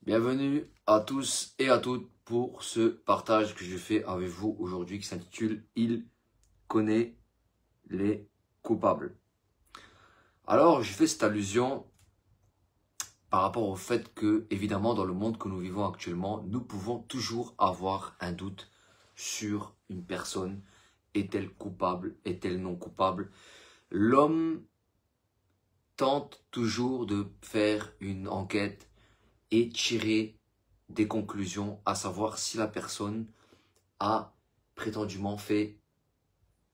Bienvenue à tous et à toutes pour ce partage que je fais avec vous aujourd'hui qui s'intitule « Il connaît les coupables ». Alors, je fais cette allusion par rapport au fait que, évidemment, dans le monde que nous vivons actuellement, nous pouvons toujours avoir un doute sur une personne. Est-elle coupable? Est-elle non coupable? L'homme tente toujours de faire une enquête et tirer des conclusions, à savoir si la personne a prétendument fait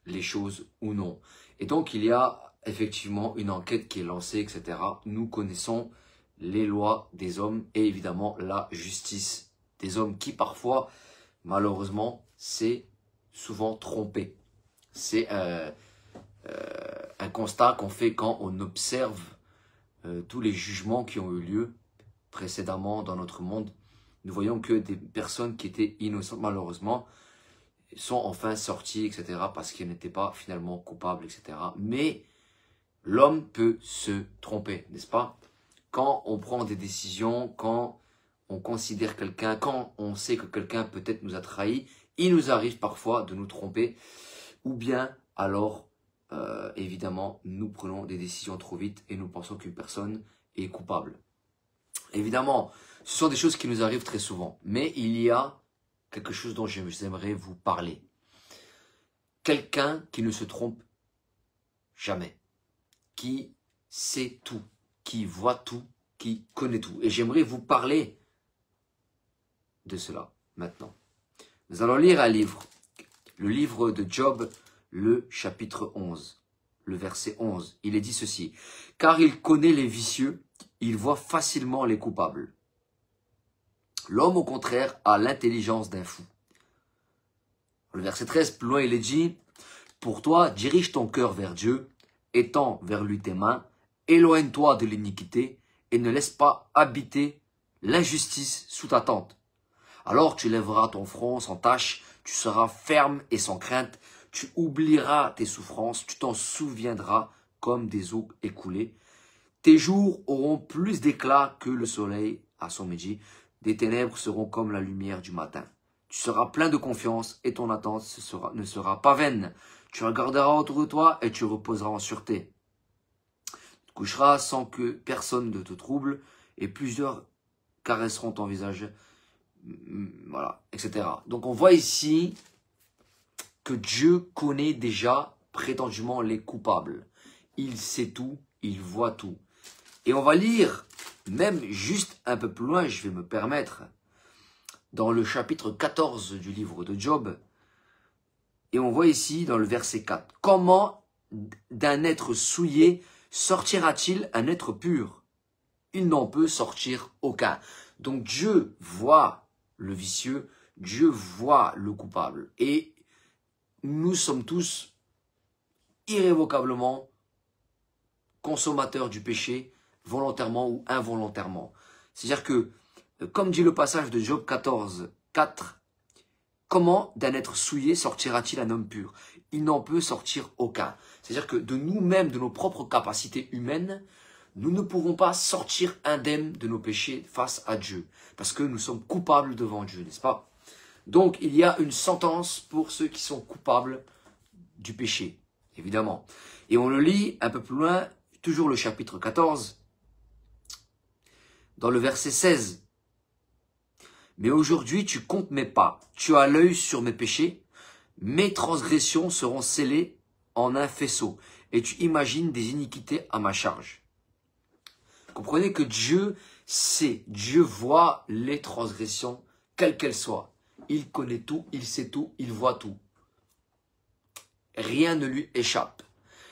les choses ou non. Et donc, il y a effectivement une enquête qui est lancée, etc. Nous connaissons les lois des hommes et évidemment la justice des hommes qui parfois, malheureusement, s'est souvent trompé. C'est un constat qu'on fait quand on observe tous les jugements qui ont eu lieu précédemment dans notre monde. Nous voyons que des personnes qui étaient innocentes, malheureusement, sont enfin sorties, etc., parce qu'elles n'étaient pas finalement coupables, etc. Mais l'homme peut se tromper, n'est-ce pas? Quand on prend des décisions, quand on considère quelqu'un, quand on sait que quelqu'un peut-être nous a trahis, il nous arrive parfois de nous tromper, ou bien alors, évidemment, nous prenons des décisions trop vite et nous pensons qu'une personne est coupable. Évidemment, ce sont des choses qui nous arrivent très souvent, mais il y a quelque chose dont j'aimerais vous parler. Quelqu'un qui ne se trompe jamais, qui sait tout, qui voit tout, qui connaît tout. Et j'aimerais vous parler de cela maintenant. Nous allons lire un livre, le livre de Job, le chapitre 11, le verset 11. Il est dit ceci: « Car il connaît les vicieux, il voit facilement les coupables. L'homme, au contraire, a l'intelligence d'un fou. » Le verset 13, plus loin, il est dit: « Pour toi, dirige ton cœur vers Dieu, étends vers lui tes mains, éloigne-toi de l'iniquité et ne laisse pas habiter l'injustice sous ta tente. Alors tu lèveras ton front sans tache, tu seras ferme et sans crainte, tu oublieras tes souffrances, tu t'en souviendras comme des eaux écoulées. Tes jours auront plus d'éclat que le soleil à son midi. Des ténèbres seront comme la lumière du matin. Tu seras plein de confiance et ton attente ne sera pas vaine. Tu regarderas autour de toi et tu reposeras en sûreté. Tu te coucheras sans que personne ne te trouble et plusieurs caresseront ton visage. » Voilà, etc. Donc on voit ici que Dieu connaît déjà prétendument les coupables. Il sait tout, il voit tout. Et on va lire, même juste un peu plus loin, je vais me permettre, dans le chapitre 14 du livre de Job, et on voit ici dans le verset 4, « Comment d'un être souillé sortira-t-il un être pur? Il n'en peut sortir aucun. » Donc Dieu voit le vicieux, Dieu voit le coupable. Et nous sommes tous irrévocablement consommateurs du péché, volontairement ou involontairement. C'est-à-dire que, comme dit le passage de Job 14, 4, « Comment d'un être souillé sortira-t-il un homme pur? Il n'en peut sortir aucun. » C'est-à-dire que de nous-mêmes, de nos propres capacités humaines, nous ne pourrons pas sortir indemnes de nos péchés face à Dieu. Parce que nous sommes coupables devant Dieu, n'est-ce pas? Donc, il y a une sentence pour ceux qui sont coupables du péché, évidemment. Et on le lit un peu plus loin, toujours le chapitre 14, dans le verset 16. « Mais aujourd'hui, tu comptes mes pas, tu as l'œil sur mes péchés, mes transgressions seront scellées en un faisceau, et tu imagines des iniquités à ma charge. » Comprenez que Dieu sait, Dieu voit les transgressions, quelles qu'elles soient. Il connaît tout, il sait tout, il voit tout. Rien ne lui échappe.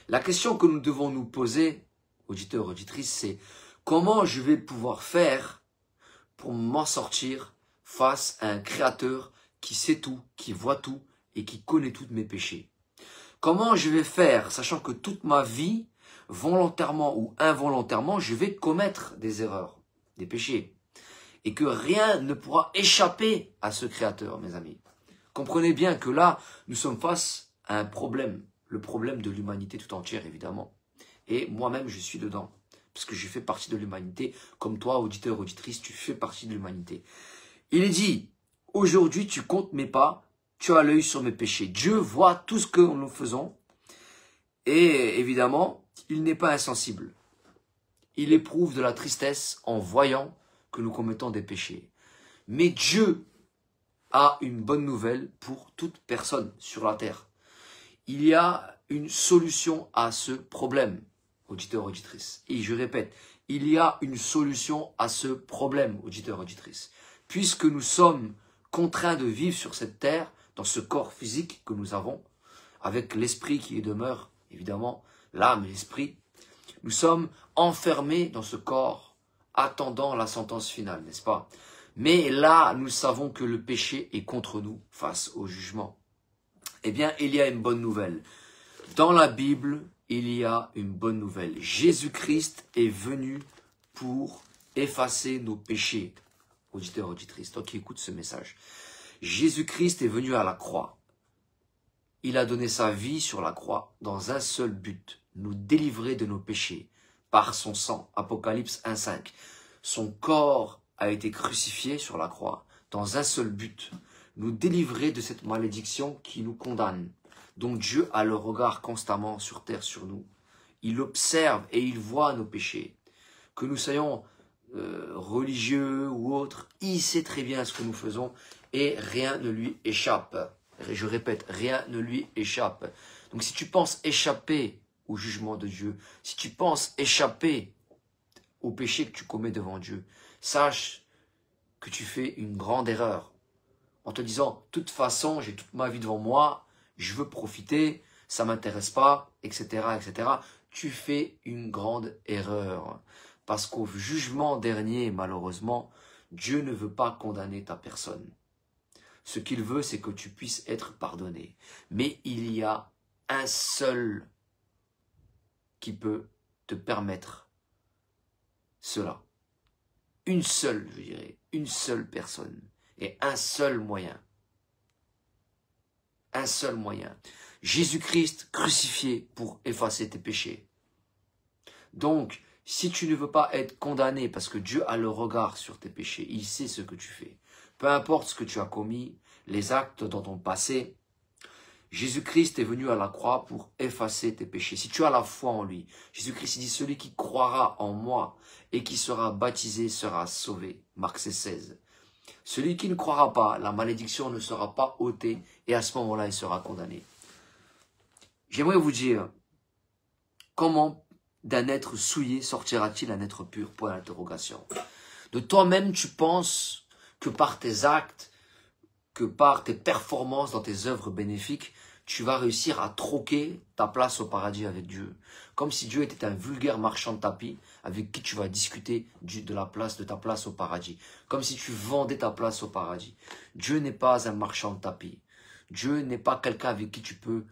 La question que nous devons nous poser, auditeurs, auditrices, c'est comment je vais pouvoir faire pour m'en sortir face à un créateur qui sait tout, qui voit tout et qui connaît tous mes péchés. Comment je vais faire, sachant que toute ma vie, volontairement ou involontairement, je vais commettre des erreurs, des péchés. Et que rien ne pourra échapper à ce créateur, mes amis. Comprenez bien que là, nous sommes face à un problème. Le problème de l'humanité tout entière, évidemment. Et moi-même, je suis dedans. parce que je fais partie de l'humanité, comme toi, auditeur, auditrice, tu fais partie de l'humanité. Il est dit, aujourd'hui tu comptes mes pas, tu as l'œil sur mes péchés. Dieu voit tout ce que nous faisons et évidemment, il n'est pas insensible. Il éprouve de la tristesse en voyant que nous commettons des péchés. Mais Dieu a une bonne nouvelle pour toute personne sur la terre. Il y a une solution à ce problème, auditeur, auditrice. Et je répète, il y a une solution à ce problème, auditeur, auditrice. Puisque nous sommes contraints de vivre sur cette terre, dans ce corps physique que nous avons, avec l'esprit qui y demeure, évidemment, l'âme et l'esprit, nous sommes enfermés dans ce corps, attendant la sentence finale, n'est-ce pas? Mais là, nous savons que le péché est contre nous face au jugement. Eh bien, il y a une bonne nouvelle. Dans la Bible, il y a une bonne nouvelle. Jésus-Christ est venu pour effacer nos péchés. Auditeur, auditrice, toi qui écoutes ce message. Jésus-Christ est venu à la croix. Il a donné sa vie sur la croix dans un seul but, nous délivrer de nos péchés par son sang. Apocalypse 1,5. Son corps a été crucifié sur la croix dans un seul but, nous délivrer de cette malédiction qui nous condamne. Donc Dieu a le regard constamment sur terre sur nous. Il observe et il voit nos péchés. Que nous soyons religieux ou autres, il sait très bien ce que nous faisons et rien ne lui échappe. Je répète, rien ne lui échappe. Donc si tu penses échapper au jugement de Dieu, si tu penses échapper au péché que tu commets devant Dieu, sache que tu fais une grande erreur. En te disant, de toute façon, j'ai toute ma vie devant moi, je veux profiter, ça ne m'intéresse pas, etc., etc. Tu fais une grande erreur. Parce qu'au jugement dernier, malheureusement, Dieu ne veut pas condamner ta personne. Ce qu'il veut, c'est que tu puisses être pardonné. Mais il y a un seul qui peut te permettre cela. Une seule, je dirais, une seule personne et un seul moyen. Un seul moyen. Jésus-Christ crucifié pour effacer tes péchés. Donc, si tu ne veux pas être condamné parce que Dieu a le regard sur tes péchés, il sait ce que tu fais. Peu importe ce que tu as commis, les actes dans ton passé, Jésus-Christ est venu à la croix pour effacer tes péchés. Si tu as la foi en lui, Jésus-Christ dit, celui qui croira en moi et qui sera baptisé sera sauvé. Marc 16. Celui qui ne croira pas, la malédiction ne sera pas ôtée et à ce moment-là, il sera condamné. J'aimerais vous dire, comment d'un être souillé sortira-t-il un être pur? Point d'interrogation. De toi-même, tu penses que par tes actes, que par tes performances dans tes œuvres bénéfiques, tu vas réussir à troquer ta place au paradis avec Dieu. Comme si Dieu était un vulgaire marchand de tapis avec qui tu vas discuter de ta place au paradis. Comme si tu vendais ta place au paradis. Dieu n'est pas un marchand de tapis. Dieu n'est pas quelqu'un avec qui tu peux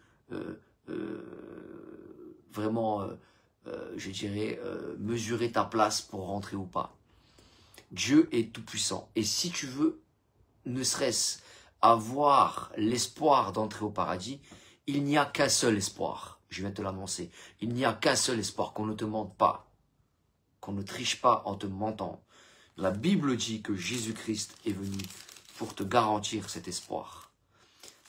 vraiment, je dirais, mesurer ta place pour rentrer ou pas. Dieu est tout puissant. Et si tu veux, ne serait-ce avoir l'espoir d'entrer au paradis, il n'y a qu'un seul espoir. Je viens de te l'annoncer. Il n'y a qu'un seul espoir, qu'on ne te mente pas, qu'on ne triche pas en te mentant. La Bible dit que Jésus-Christ est venu pour te garantir cet espoir.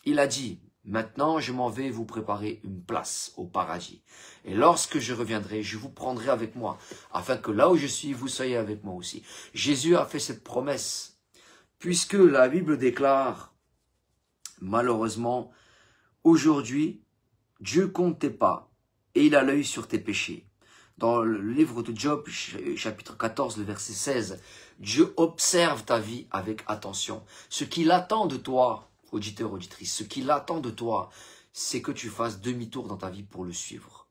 Il a dit, maintenant je m'en vais vous préparer une place au paradis. Et lorsque je reviendrai, je vous prendrai avec moi, afin que là où je suis, vous soyez avec moi aussi. Jésus a fait cette promesse, puisque la Bible déclare, malheureusement, aujourd'hui, Dieu compte tes pas et il a l'œil sur tes péchés. Dans le livre de Job, chapitre 14, le verset 16, Dieu observe ta vie avec attention. Ce qu'il attend de toi, auditeur, auditrice, ce qu'il attend de toi, c'est que tu fasses demi-tour dans ta vie pour le suivre.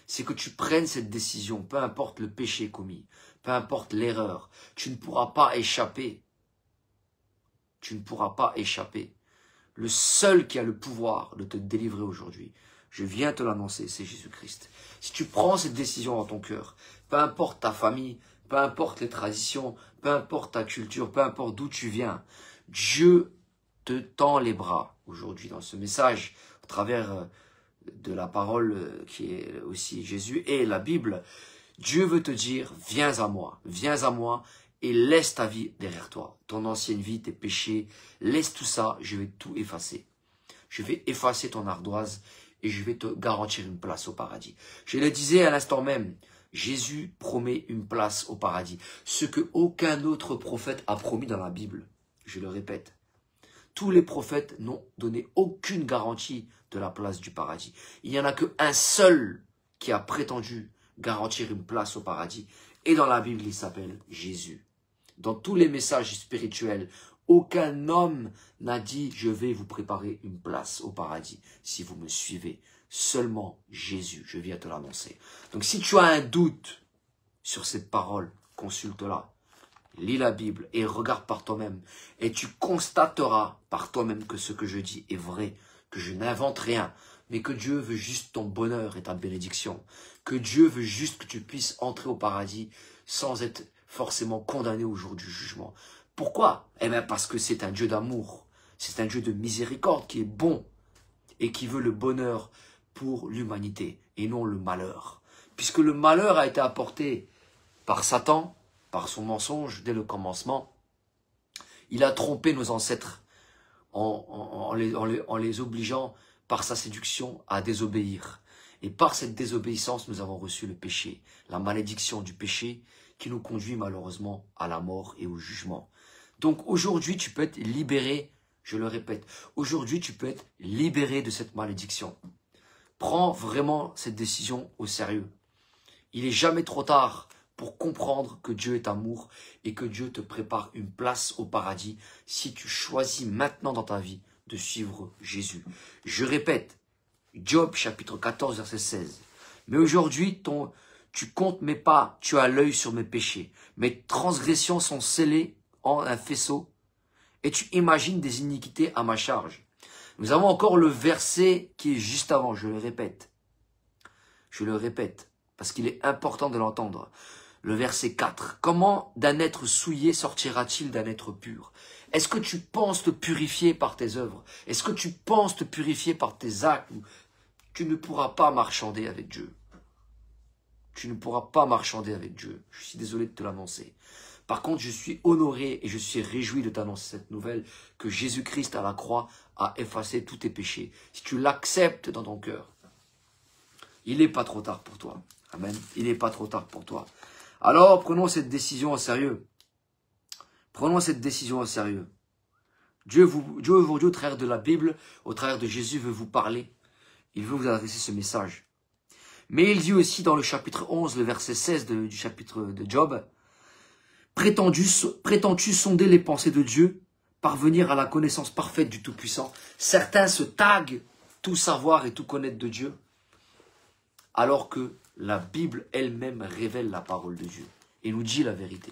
C'est que tu prennes cette décision, peu importe le péché commis, peu importe l'erreur, tu ne pourras pas échapper. Tu ne pourras pas échapper. Le seul qui a le pouvoir de te délivrer aujourd'hui, je viens te l'annoncer, c'est Jésus-Christ. Si tu prends cette décision dans ton cœur, peu importe ta famille, peu importe les traditions, peu importe ta culture, peu importe d'où tu viens, Dieu te tend les bras aujourd'hui dans ce message, à travers de la parole qui est aussi Jésus et la Bible. Dieu veut te dire, viens à moi et laisse ta vie derrière toi. Ton ancienne vie, tes péchés, laisse tout ça, je vais tout effacer. Je vais effacer ton ardoise et je vais te garantir une place au paradis. Je le disais à l'instant même, Jésus promet une place au paradis. Ce que aucun autre prophète a promis dans la Bible. Je le répète. Tous les prophètes n'ont donné aucune garantie de la place du paradis. Il n'y en a qu'un seul qui a prétendu garantir une place au paradis. Et dans la Bible, il s'appelle Jésus. Dans tous les messages spirituels, aucun homme n'a dit « je vais vous préparer une place au paradis si vous me suivez ». Seulement Jésus, je viens te l'annoncer. Donc si tu as un doute sur cette parole, consulte-la. Lis la Bible et regarde par toi-même. Et tu constateras par toi-même que ce que je dis est vrai, que je n'invente rien, mais que Dieu veut juste ton bonheur et ta bénédiction. Que Dieu veut juste que tu puisses entrer au paradis sans être forcément condamné au jour du jugement. Pourquoi? Eh bien parce que c'est un Dieu d'amour. C'est un Dieu de miséricorde qui est bon et qui veut le bonheur pour l'humanité et non le malheur. Puisque le malheur a été apporté par Satan, par son mensonge dès le commencement, il a trompé nos ancêtres en les obligeant par sa séduction à désobéir. Et par cette désobéissance, nous avons reçu le péché, la malédiction du péché qui nous conduit malheureusement à la mort et au jugement. Donc aujourd'hui, tu peux être libéré, je le répète, aujourd'hui tu peux être libéré de cette malédiction. Prends vraiment cette décision au sérieux. Il n'est jamais trop tard pour comprendre que Dieu est amour et que Dieu te prépare une place au paradis si tu choisis maintenant dans ta vie de suivre Jésus. Je répète, Job chapitre 14 verset 16. Mais aujourd'hui, tu comptes mes pas, tu as l'œil sur mes péchés. Mes transgressions sont scellées en un faisceau et tu imagines des iniquités à ma charge. Nous avons encore le verset qui est juste avant, je le répète. Je le répète, parce qu'il est important de l'entendre. Le verset 4. Comment d'un être souillé sortira-t-il d'un être pur? Est-ce que tu penses te purifier par tes œuvres? Est-ce que tu penses te purifier par tes actes? Tu ne pourras pas marchander avec Dieu. Tu ne pourras pas marchander avec Dieu. Je suis désolé de te l'annoncer. Par contre, je suis honoré et je suis réjoui de t'annoncer cette nouvelle que Jésus-Christ à la croix a effacé tous tes péchés. Si tu l'acceptes dans ton cœur, il n'est pas trop tard pour toi. Amen. Il n'est pas trop tard pour toi. Alors, prenons cette décision au sérieux. Prenons cette décision au sérieux. Dieu aujourd'hui, au travers de la Bible, au travers de Jésus, veut vous parler. Il veut vous adresser ce message. Mais il dit aussi dans le chapitre 11, le verset 16 du chapitre de Job, « Prétends-tu sonder les pensées de Dieu, parvenir à la connaissance parfaite du Tout-Puissant ?» Certains se taguent tout savoir et tout connaître de Dieu, alors que la Bible elle-même révèle la parole de Dieu et nous dit la vérité.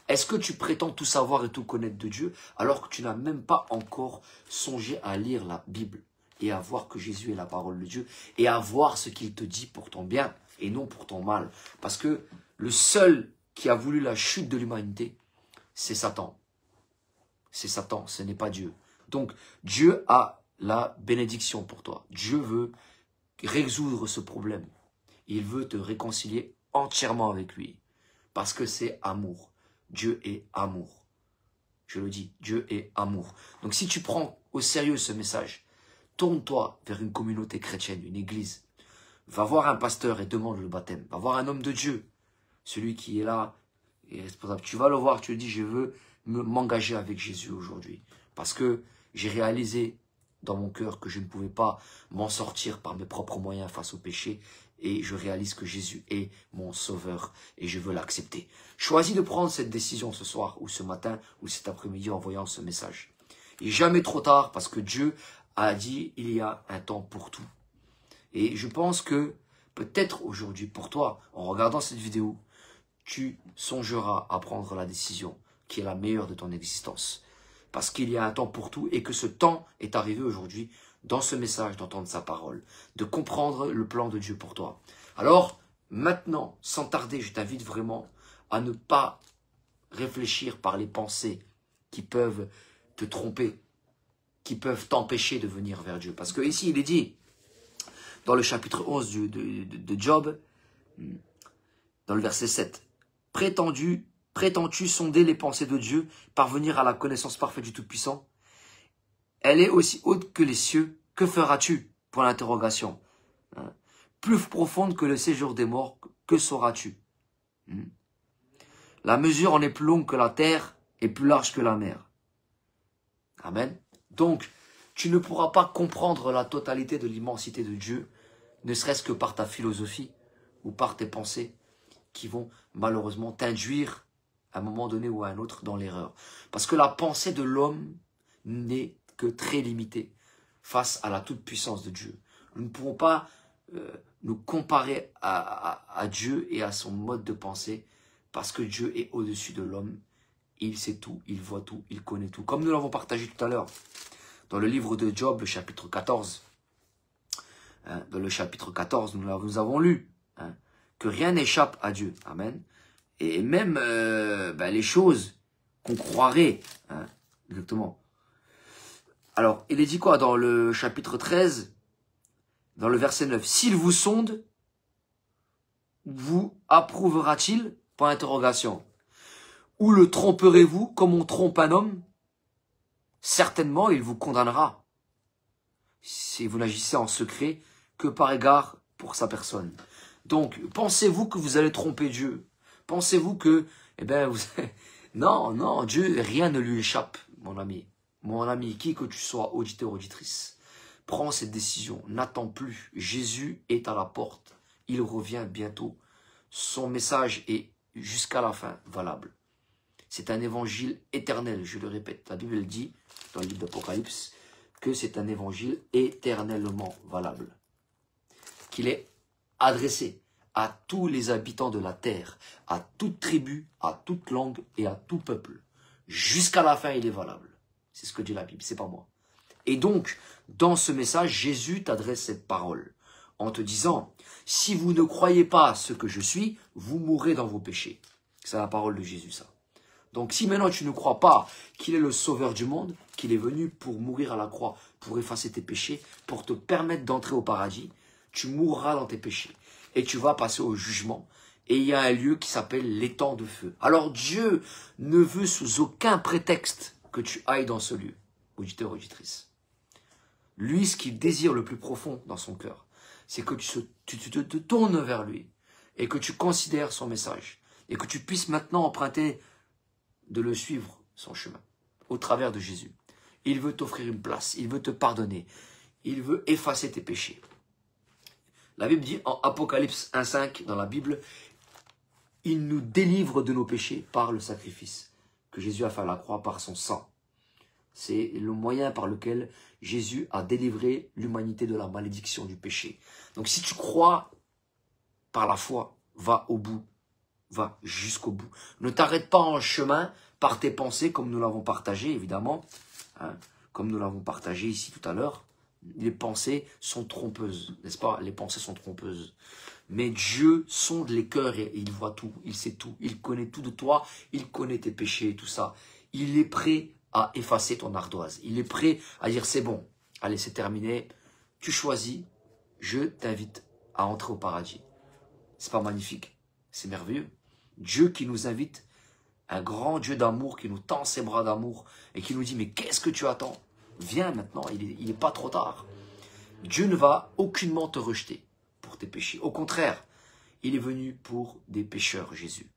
Est-ce que tu prétends tout savoir et tout connaître de Dieu alors que tu n'as même pas encore songé à lire la Bible et à voir que Jésus est la parole de Dieu et à voir ce qu'il te dit pour ton bien et non pour ton mal? Parce que le seul qui a voulu la chute de l'humanité, c'est Satan. C'est Satan, ce n'est pas Dieu. Donc Dieu a la bénédiction pour toi. Dieu veut résoudre ce problème. Il veut te réconcilier entièrement avec lui. Parce que c'est amour. Dieu est amour. Je le dis, Dieu est amour. Donc si tu prends au sérieux ce message, tourne-toi vers une communauté chrétienne, une église. Va voir un pasteur et demande le baptême. Va voir un homme de Dieu. Celui qui est là est responsable. Tu vas le voir, tu lui dis, je veux m'engager avec Jésus aujourd'hui. Parce que j'ai réalisé dans mon cœur que je ne pouvais pas m'en sortir par mes propres moyens face au péché. Et je réalise que Jésus est mon sauveur et je veux l'accepter. Choisis de prendre cette décision ce soir ou ce matin ou cet après-midi en voyant ce message. Il n'est jamais trop tard parce que Dieu a dit il y a un temps pour tout. Et je pense que peut-être aujourd'hui pour toi, en regardant cette vidéo, tu songeras à prendre la décision qui est la meilleure de ton existence. Parce qu'il y a un temps pour tout et que ce temps est arrivé aujourd'hui dans ce message, d'entendre sa parole, de comprendre le plan de Dieu pour toi. Alors, maintenant, sans tarder, je t'invite vraiment à ne pas réfléchir par les pensées qui peuvent te tromper, qui peuvent t'empêcher de venir vers Dieu. Parce que ici, il est dit, dans le chapitre 11 de Job, dans le verset 7. Prétends-tu sonder les pensées de Dieu, parvenir à la connaissance parfaite du Tout-Puissant? Elle est aussi haute que les cieux. Que feras-tu? Pour l'interrogation. Plus profonde que le séjour des morts, que sauras-tu? La mesure en est plus longue que la terre et plus large que la mer. Amen. Donc, tu ne pourras pas comprendre la totalité de l'immensité de Dieu, ne serait-ce que par ta philosophie ou par tes pensées qui vont malheureusement t'induire à un moment donné ou à un autre dans l'erreur. Parce que la pensée de l'homme n'est que très limitée face à la toute-puissance de Dieu. Nous ne pouvons pas nous comparer à Dieu et à son mode de pensée parce que Dieu est au-dessus de l'homme. Il sait tout, il voit tout, il connaît tout. Comme nous l'avons partagé tout à l'heure dans le livre de Job, le chapitre 14. Dans le chapitre 14, nous avons lu que rien n'échappe à Dieu. Amen. Et même les choses qu'on croirait. Exactement. Alors, il est dit quoi dans le chapitre 13, dans le verset 9? S'il vous sonde, vous approuvera-t-il? Point d'interrogation. Ou le tromperez-vous comme on trompe un homme? Certainement, il vous condamnera. Si vous n'agissez en secret que par égard pour sa personne. Donc, pensez-vous que vous allez tromper Dieu? Pensez-vous que, non, Dieu, rien ne lui échappe, mon ami. Mon ami, qui que tu sois, auditeur, auditrice, prends cette décision, n'attends plus. Jésus est à la porte, il revient bientôt. Son message est jusqu'à la fin valable. C'est un évangile éternel, je le répète. La Bible dit, dans le livre d'Apocalypse, que c'est un évangile éternellement valable. Qu'il est adressé à tous les habitants de la terre, à toute tribu, à toute langue et à tout peuple. Jusqu'à la fin, il est valable. C'est ce que dit la Bible, c'est pas moi. Et donc, dans ce message, Jésus t'adresse cette parole en te disant, si vous ne croyez pas ce que je suis, vous mourrez dans vos péchés. C'est la parole de Jésus, ça. Donc, si maintenant tu ne crois pas qu'il est le sauveur du monde, qu'il est venu pour mourir à la croix, pour effacer tes péchés, pour te permettre d'entrer au paradis, tu mourras dans tes péchés. Et tu vas passer au jugement. Et il y a un lieu qui s'appelle l'étang de feu. Alors Dieu ne veut sous aucun prétexte que tu ailles dans ce lieu, auditeur, auditrice. Lui, ce qu'il désire le plus profond dans son cœur, c'est que tu te tournes vers lui et que tu considères son message et que tu puisses maintenant emprunter de le suivre, son chemin, au travers de Jésus. Il veut t'offrir une place, il veut te pardonner, il veut effacer tes péchés. La Bible dit en Apocalypse 1,5 dans la Bible, il nous délivre de nos péchés par le sacrifice que Jésus a fait à la croix par son sang. C'est le moyen par lequel Jésus a délivré l'humanité de la malédiction du péché. Donc si tu crois par la foi, va au bout, va jusqu'au bout. Ne t'arrête pas en chemin par tes pensées comme nous l'avons partagé évidemment, comme nous l'avons partagé ici tout à l'heure. Les pensées sont trompeuses, n'est-ce pas? Les pensées sont trompeuses. Mais Dieu sonde les cœurs et il voit tout, il sait tout, il connaît tout de toi, il connaît tes péchés et tout ça. Il est prêt à effacer ton ardoise. Il est prêt à dire c'est bon, allez c'est terminé, tu choisis, je t'invite à entrer au paradis. C'est pas magnifique? C'est merveilleux. Dieu qui nous invite, un grand Dieu d'amour qui nous tend ses bras d'amour et qui nous dit mais qu'est-ce que tu attends? Viens maintenant, il n'est pas trop tard. Dieu ne va aucunement te rejeter pour tes péchés. Au contraire, il est venu pour des pécheurs, Jésus.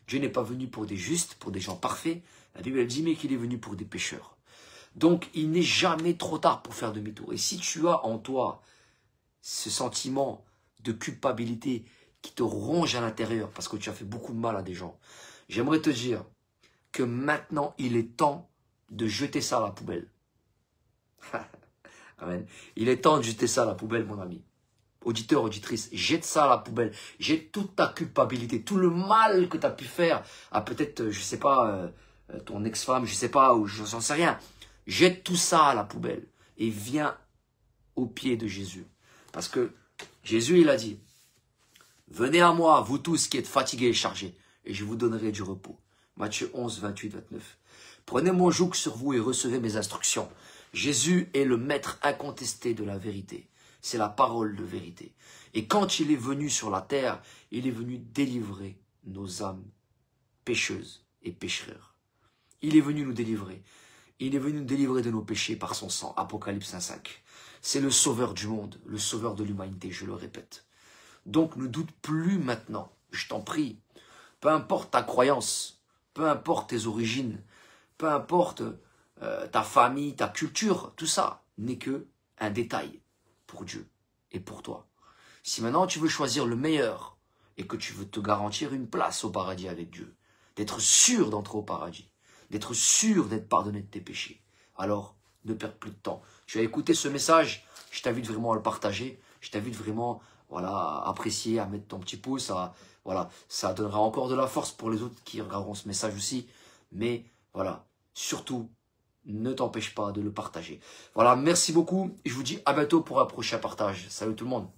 Dieu n'est pas venu pour des justes, pour des gens parfaits. La Bible dit mais qu'il est venu pour des pécheurs. Donc il n'est jamais trop tard pour faire demi-tour. Et si tu as en toi ce sentiment de culpabilité qui te ronge à l'intérieur parce que tu as fait beaucoup de mal à des gens, j'aimerais te dire que maintenant il est temps de jeter ça à la poubelle. Amen. Il est temps de jeter ça à la poubelle, mon ami. Auditeur, auditrice, jette ça à la poubelle. Jette toute ta culpabilité, tout le mal que tu as pu faire à peut-être, je sais pas, ton ex-femme, je sais pas, ou j'en sais rien. Jette tout ça à la poubelle et viens au pied de Jésus. Parce que Jésus, il a dit, venez à moi, vous tous qui êtes fatigués et chargés, et je vous donnerai du repos. Matthieu 11, 28, 29. Prenez mon joug sur vous et recevez mes instructions. Jésus est le maître incontesté de la vérité. C'est la parole de vérité. Et quand il est venu sur la terre, il est venu délivrer nos âmes pécheuses et péchereurs. Il est venu nous délivrer. Il est venu nous délivrer de nos péchés par son sang. Apocalypse 1,5. C'est le sauveur du monde, le sauveur de l'humanité, je le répète. Donc ne doute plus maintenant, je t'en prie. Peu importe ta croyance, peu importe tes origines, peu importe ta famille, ta culture, tout ça n'est que un détail pour Dieu et pour toi. Si maintenant tu veux choisir le meilleur et que tu veux te garantir une place au paradis avec Dieu, d'être sûr d'entrer au paradis, d'être sûr d'être pardonné de tes péchés, alors ne perds plus de temps. Tu as écouté ce message, je t'invite vraiment à le partager, je t'invite vraiment voilà, à apprécier, à mettre ton petit pouce, voilà, ça donnera encore de la force pour les autres qui regarderont ce message aussi, mais voilà, surtout, ne t'empêche pas de le partager. Voilà, merci beaucoup, et je vous dis à bientôt pour un prochain partage. Salut tout le monde.